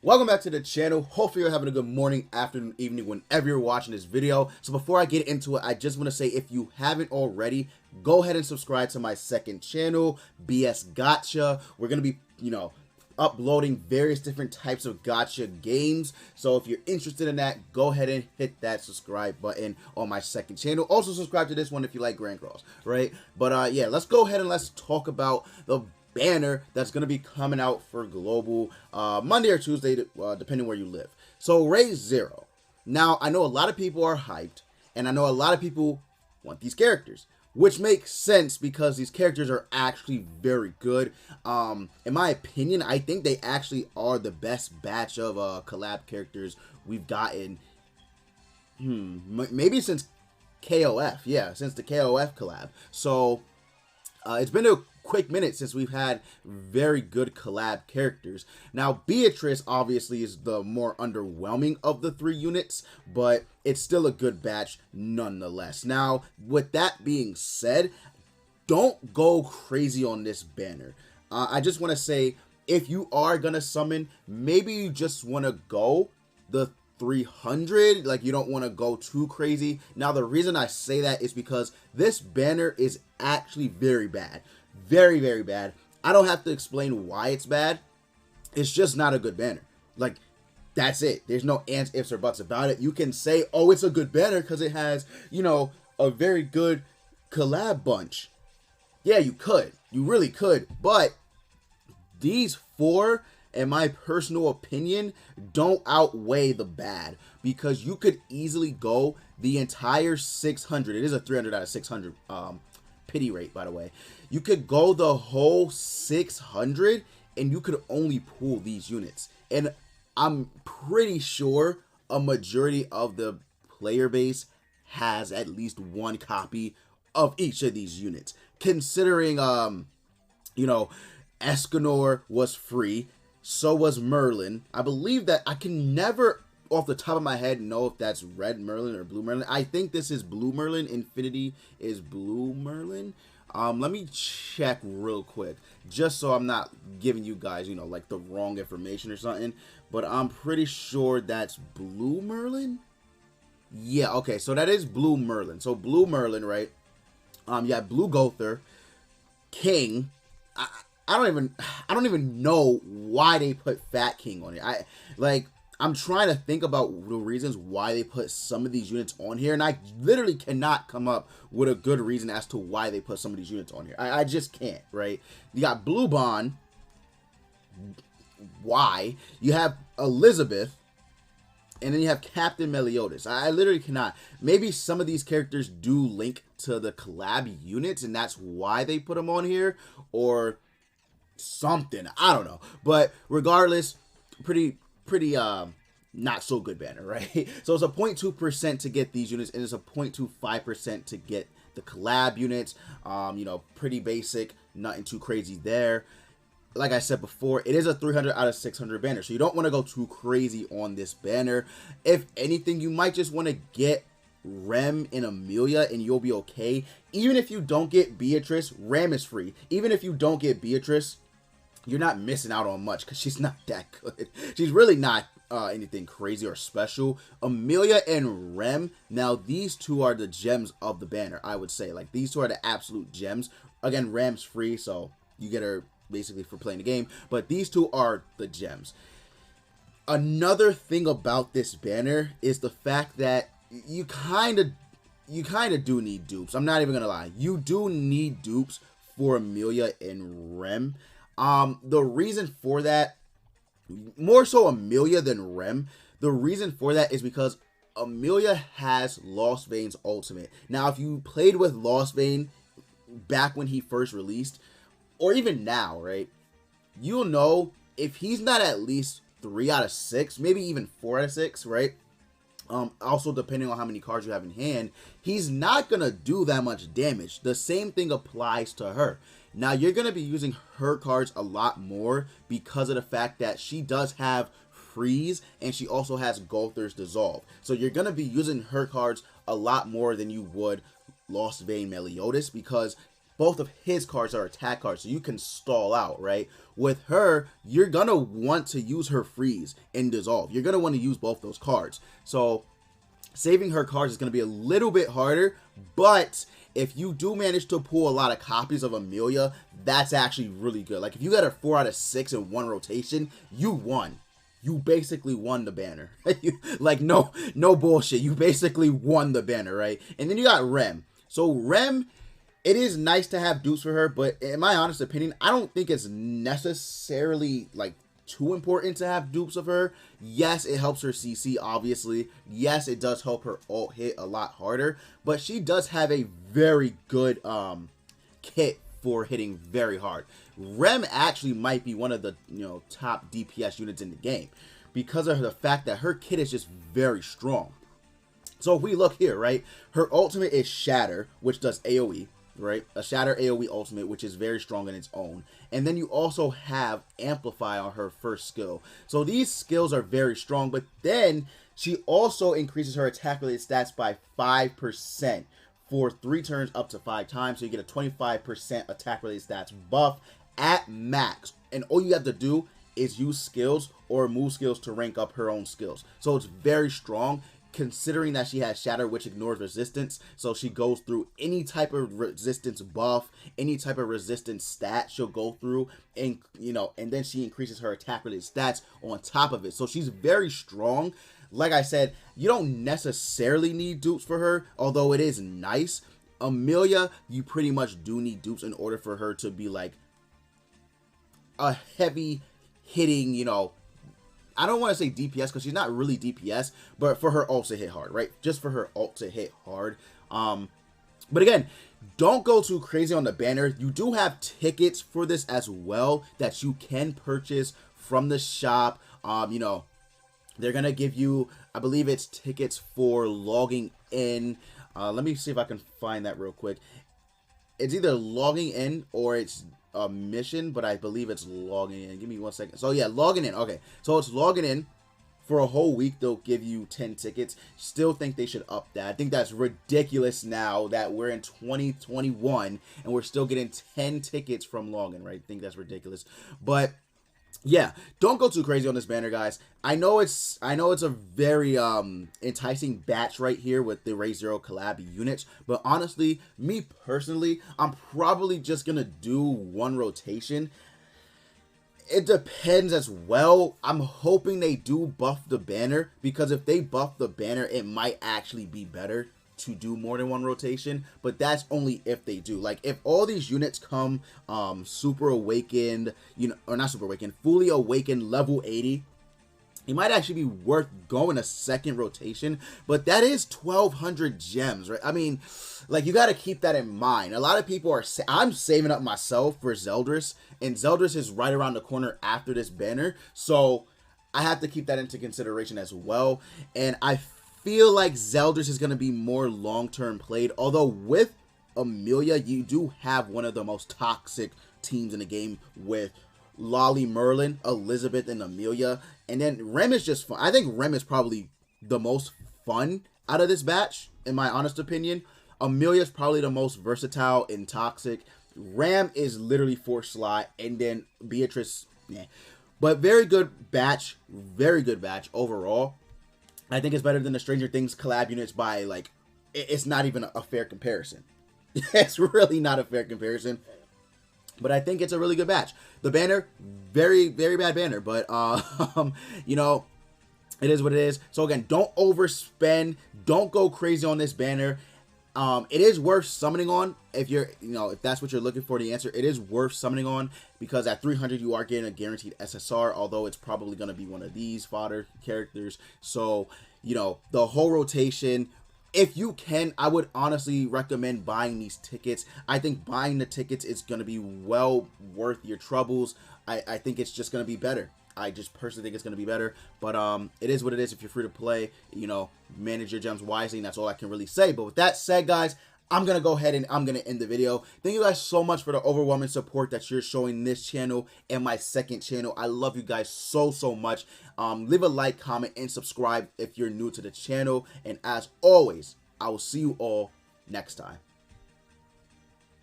Welcome back to the channel. Hopefully you're having a good morning, afternoon, evening, whenever you're watching this video. So before I get into it, I just want to say, if you haven't already, go ahead and subscribe to my second channel, BS Gotcha. We're going to be, uploading various different types of gotcha games. So if you're interested in that, go ahead and hit that subscribe button on my second channel. Also subscribe to this one if you like Grand Cross, right? But yeah, let's go ahead and let's talk about the banner that's going to be coming out for global Monday or Tuesday, depending where you live. So Raise Zero. Now, I know a lot of people are hyped, and I know a lot of people want these characters, which makes sense because these characters are actually very good. In my opinion, I think they actually are the best batch of collab characters we've gotten. Maybe since KOF. Yeah, since the KOF collab. So it's been a quick minute since we've had very good collab characters. Now, Beatrice obviously is the more underwhelming of the three units, but it's still a good batch nonetheless. Now, with that being said, don't go crazy on this banner. I just want to say, if you are gonna summon, maybe you just want to go the 300, like you don't want to go too crazy. Now, the reason I say that is because this banner is actually very bad. Very, very bad. I don't have to explain why it's bad. It's just not a good banner. Like, that's it. There's no ands, ifs, or buts about it. You can say, oh, it's a good banner because it has, a very good collab bunch. Yeah, you could. You really could. But these four, in my personal opinion, don't outweigh the bad, because you could easily go the entire 600. It is a 300 out of 600 pity rate, by the way. You could go the whole 600 and you could only pull these units. And I'm pretty sure a majority of the player base has at least one copy of each of these units. Considering, Escanor was free, so was Merlin. I believe that I can never, off the top of my head, know if that's Red Merlin or Blue Merlin. I think this is Blue Merlin. Infinity is Blue Merlin. Let me check real quick, just so I'm not giving you guys, like the wrong information or something. But I'm pretty sure that's Blue Merlin. Yeah, okay, so that is Blue Merlin. So Blue Merlin, right? Yeah, Blue Gother, King. I don't even know why they put Fat King on it. I'm trying to think about the reasons why they put some of these units on here, and I literally cannot come up with a good reason as to why they put some of these units on here. I just can't, right? You got Blue Bond. Why? You have Elizabeth, and then you have Captain Meliodas. I literally cannot. Maybe some of these characters do link to the collab units, and that's why they put them on here, or something. I don't know. But regardless, pretty not so good banner, right? So it's a 0.2% to get these units, and it's a 0.25% to get the collab units. Pretty basic, nothing too crazy there. Like I said before, it is a 300 out of 600 banner, so you don't want to go too crazy on this banner. If anything, you might just want to get Rem and Amelia, and you'll be okay. Even if you don't get Beatrice, Rem is free. Even if you don't get Beatrice, you're not missing out on much, because she's not that good. She's really not anything crazy or special. Amelia and Rem, now these two are the gems of the banner, I would say. Like, these two are the absolute gems. Again, Rem's free, so you get her basically for playing the game. But these two are the gems. Another thing about this banner is the fact that you kind of do need dupes. I'm not even going to lie. You do need dupes for Amelia and Rem. The reason for that, more so Amelia than Rem, the reason for that is because Amelia has Lost Vein's ultimate. Now, if you played with Lost Vein back when he first released, or even now, right, you'll know if he's not at least 3 out of 6, maybe even 4 out of 6, right? Also, depending on how many cards you have in hand, he's not going to do that much damage. The same thing applies to her. Now, you're going to be using her cards a lot more because of the fact that she does have Freeze, and she also has Gother's Dissolve. So you're going to be using her cards a lot more than you would Lost Vein Meliodas, because both of his cards are attack cards, so you can stall out, right? With her, you're going to want to use her freeze and dissolve. You're going to want to use both those cards. So saving her cards is going to be a little bit harder, but if you do manage to pull a lot of copies of Amelia, that's actually really good. Like, if you got a 4 out of 6 in one rotation, you won. You basically won the banner. Like, no bullshit. You basically won the banner, right? And then you got Rem. So Rem, it is nice to have dupes for her, but in my honest opinion, I don't think it's necessarily, like, too important to have dupes of her. Yes, it helps her CC, obviously. Yes, it does help her ult hit a lot harder, but she does have a very good kit for hitting very hard. Rem actually might be one of the top DPS units in the game because of the fact that her kit is just very strong. So if we look here, right, her ultimate is Shatter, which does AoE, right? A Shatter AoE ultimate, which is very strong in its own. And then you also have Amplify on her first skill. So these skills are very strong, but then she also increases her attack related stats by 5% for 3 turns up to 5 times. So you get a 25% attack related stats buff at max. And all you have to do is use skills or move skills to rank up her own skills. So it's very strong, considering that she has Shatter, which ignores resistance. So she goes through any type of resistance buff, any type of resistance stat she'll go through, and and then she increases her attack related stats on top of it. So she's very strong. Like I said, you don't necessarily need dupes for her, although it is nice. Amelia, you pretty much do need dupes in order for her to be like a heavy hitting, I don't want to say DPS because she's not really DPS, but for her ult to hit hard, right? Just for her ult to hit hard. But again, don't go too crazy on the banner. You do have tickets for this as well that you can purchase from the shop. They're going to give you, I believe it's tickets for logging in. Let me see if I can find that real quick. It's either logging in or it's a mission, but I believe it's logging in. Give me 1 second. So yeah, logging in. Okay, so it's logging in for a whole week. They'll give you 10 tickets. Still think they should up that. I think that's ridiculous now that we're in 2021 and we're still getting 10 tickets from login, right? I think that's ridiculous. But yeah, don't go too crazy on this banner, guys. I know it's a very enticing batch right here with the Ray Zero collab units, but honestly, me personally, I'm probably just gonna do one rotation. It depends as well. I'm hoping they do buff the banner, because if they buff the banner, it might actually be better to do more than one rotation, but that's only if they do. Like, if all these units come super awakened, or not super awakened, fully awakened level 80, it might actually be worth going a second rotation, but that is 1,200 gems, right? I mean, like, you got to keep that in mind. A lot of people are, I'm saving up myself for Zeldris, and Zeldris is right around the corner after this banner, so I have to keep that into consideration as well. And I feel like Zeldris is going to be more long-term played, although with Amelia, you do have one of the most toxic teams in the game with Lolly Merlin, Elizabeth, and Amelia. And then Rem is just fun. I think Rem is probably the most fun out of this batch, in my honest opinion. Amelia is probably the most versatile and toxic. Ram is literally for slot, and then Beatrice, yeah. But very good batch overall. I think it's better than the Stranger Things collab units by, like, it's not even a fair comparison. It's really not a fair comparison. But I think it's a really good batch. The banner, very, very bad banner. But, it is what it is. So, again, don't overspend. Don't go crazy on this banner. It is worth summoning on if you're, if that's what you're looking for the answer. It is worth summoning on because at 300 you are getting a guaranteed SSR, although it's probably going to be one of these fodder characters. So, the whole rotation, if you can, I would honestly recommend buying these tickets. I think buying the tickets is going to be well worth your troubles. I think it's just going to be better. I just personally think it's going to be better, but it is what it is. If you're free to play, manage your gems wisely, and that's all I can really say. But with that said, guys, I'm going to go ahead and I'm going to end the video. Thank you guys so much for the overwhelming support that you're showing this channel and my second channel. I love you guys so much. Leave a like, comment, and subscribe if you're new to the channel. And as always, I will see you all next time.